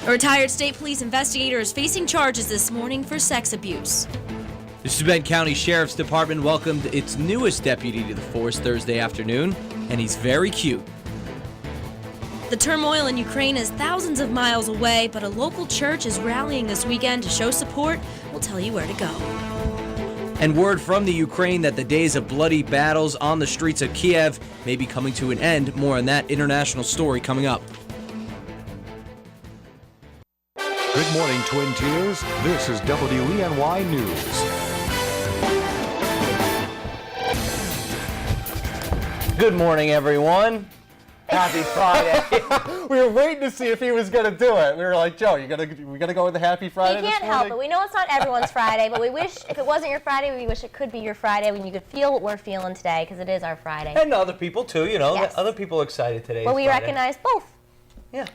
A retired state police investigator is facing charges this morning for sex abuse. The Steuben County Sheriff's Department welcomed its newest deputy to the force Thursday afternoon, and he's very cute. The turmoil in Ukraine is thousands of miles away, but a local church is rallying this weekend to show support. We'll tell you where to go. And word from the Ukraine that the days of bloody battles on the streets of Kiev may be coming to an end. More on that international story coming up. Good morning, Twin Tiers. This is WENY News. Good morning, everyone. Happy Friday. We were waiting to see if he was going to do it. We were like, Joe, we gonna go with the Happy Friday We can't help it. We know it's not everyone's Friday, but we wish if it wasn't your Friday, we wish it could be your Friday when you could feel what we're feeling today, because it is our Friday. And other people, too, you know. Yes. Other people are excited today. Well, we recognize both. Yeah.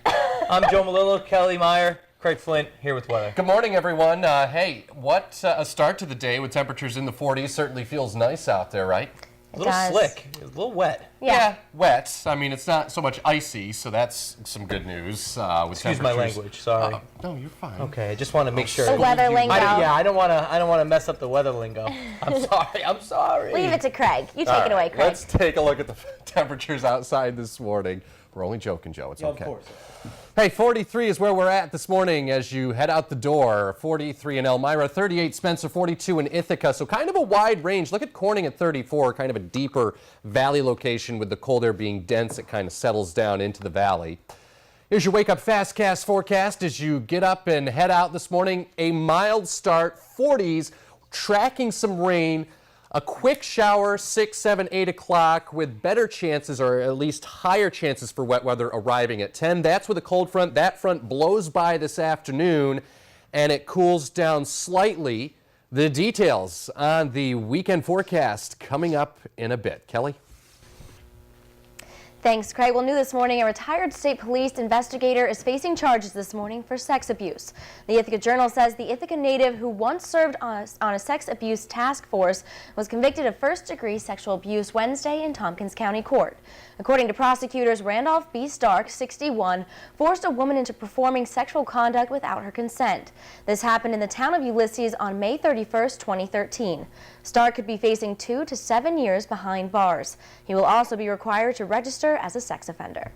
I'm Joe Malillo, Kelly Meyer, Craig Flint, here with weather. Good morning, everyone. Hey, what a start to the day with temperatures in the 40s. Certainly feels nice out there, right? A little slick, a little wet. Yeah, wet. I mean, it's not so much icy, so that's some good news. With Excuse my language, sorry. No, you're fine. Okay, I just want to make sure. The weather lingo. I don't want to mess up the weather lingo. I'm sorry. Leave it to Craig. You take it away, Craig. Let's take a look at the temperatures outside this morning. We're only joking, Joe. It's okay. Of course. Hey, 43 is where we're at this morning as you head out the door. 43 in Elmira, 38 Spencer, 42 in Ithaca. So kind of a wide range. Look at Corning at 34, kind of a deeper valley location with the cold air being dense. It kind of settles down into the valley. Here's your Wake Up Fastcast forecast as you get up and head out this morning. A mild start, 40s, tracking some rain. A quick shower, 6, 7, 8 o'clock with better chances, or at least higher chances for wet weather arriving at 10. That's with a cold front. That front blows by this afternoon, and it cools down slightly. The details on the weekend forecast coming up in a bit. Kelly? Thanks, Craig. Well, new this morning, a retired state police investigator is facing charges this morning for sex abuse. The Ithaca Journal says the Ithaca native who once served on a sex abuse task force was convicted of first-degree sexual abuse Wednesday in Tompkins County Court. According to prosecutors, Randolph B. Stark, 61, forced a woman into performing sexual conduct without her consent. This happened in the town of Ulysses on May 31st, 2013. Stark could be facing 2 to 7 years behind bars. He will also be required to register as a sex offender.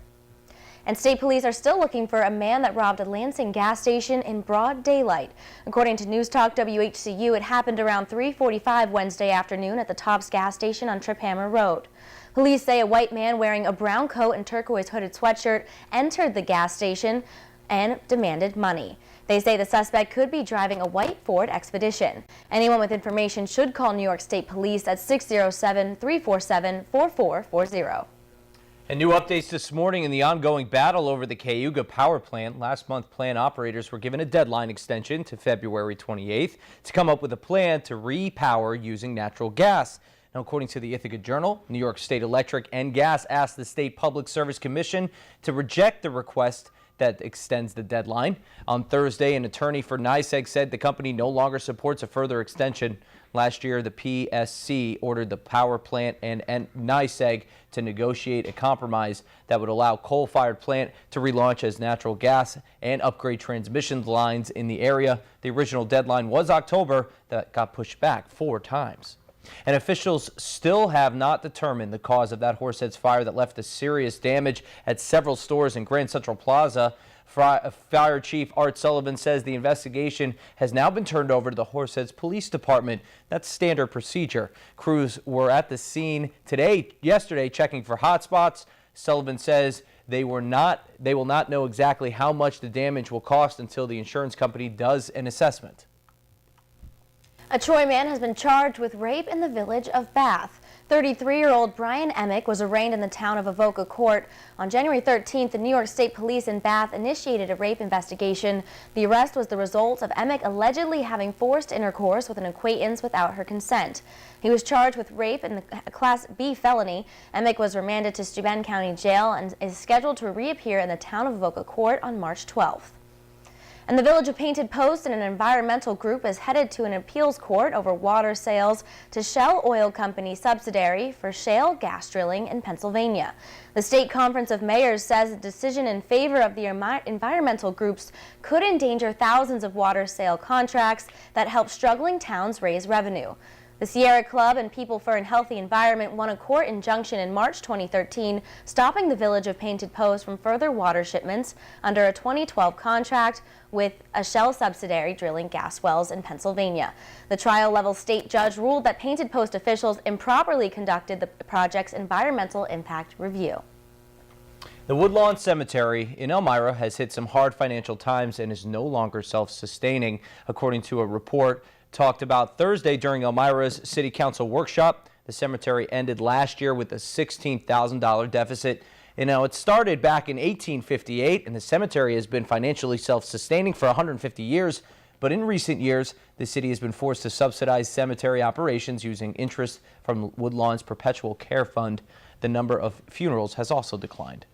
And state police are still looking for a man that robbed a Lansing gas station in broad daylight. According to News Talk WHCU, it happened around 3:45 Wednesday afternoon at the Tops gas station on Triphammer Road. Police say a white man wearing a brown coat and turquoise hooded sweatshirt entered the gas station and demanded money. They say the suspect could be driving a white Ford Expedition. Anyone with information should call New York State Police at 607-347-4440. And new updates this morning in the ongoing battle over the Cayuga power plant. Last month, plant operators were given a deadline extension to February 28th to come up with a plan to repower using natural gas. Now, according to the Ithaca Journal, New York State Electric and Gas asked the State Public Service Commission to reject the request that extends the deadline. On Thursday, an attorney for NYSEG said the company no longer supports a further extension. Last year, the PSC ordered the power plant and NYSEG to negotiate a compromise that would allow coal-fired plant to relaunch as natural gas and upgrade transmission lines in the area. The original deadline was October. That got pushed back 4 times. And officials still have not determined the cause of that Horseheads fire that left serious damage at several stores in Grand Central Plaza. Fire Chief Art Sullivan says the investigation has now been turned over to the Horseheads Police Department. That's standard procedure. Crews were at the scene yesterday, checking for hotspots. Sullivan says they will not know exactly how much the damage will cost until the insurance company does an assessment. A Troy man has been charged with rape in the village of Bath. 33-year-old Brian Emick was arraigned in the town of Avoca Court. On January 13th, the New York State Police in Bath initiated a rape investigation. The arrest was the result of Emick allegedly having forced intercourse with an acquaintance without her consent. He was charged with rape in the Class B felony. Emick was remanded to Steuben County Jail and is scheduled to reappear in the town of Avoca Court on March 12th. And the Village of Painted Post and an environmental group is headed to an appeals court over water sales to Shell Oil Company subsidiary for shale gas drilling in Pennsylvania. The State Conference of Mayors says a decision in favor of the environmental groups could endanger thousands of water sale contracts that help struggling towns raise revenue. The Sierra Club and People for a Healthy Environment won a court injunction in March 2013, stopping the Village of Painted Post from further water shipments under a 2012 contract with a Shell subsidiary drilling gas wells in Pennsylvania. The trial-level state judge ruled that Painted Post officials improperly conducted the project's environmental impact review. The Woodlawn Cemetery in Elmira has hit some hard financial times and is no longer self-sustaining, according to a report talked about Thursday during Elmira's City Council workshop. The cemetery ended last year with a $16,000 deficit. You know, it started back in 1858, and the cemetery has been financially self-sustaining for 150 years. But in recent years, the city has been forced to subsidize cemetery operations using interest from Woodlawn's Perpetual Care Fund. The number of funerals has also declined.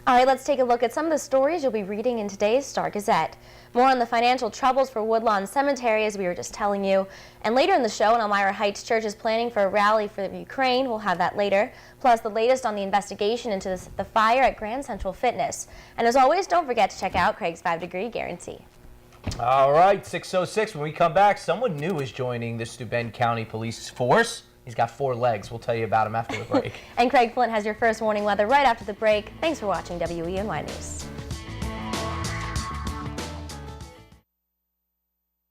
All right, let's take a look at some of the stories you'll be reading in today's Star Gazette. More on the financial troubles for Woodlawn Cemetery, as we were just telling you. And later in the show, an Elmira Heights church is planning for a rally for Ukraine. We'll have that later. Plus, the latest on the investigation into the fire at Grand Central Fitness. And as always, don't forget to check out Craig's 5-Degree Guarantee. All right, 6:06. When we come back, someone new is joining the Steuben County Police Force. He's got 4 legs. We'll tell you about him after the break. And Craig Flint has your first morning weather right after the break. Thanks for watching WENY News.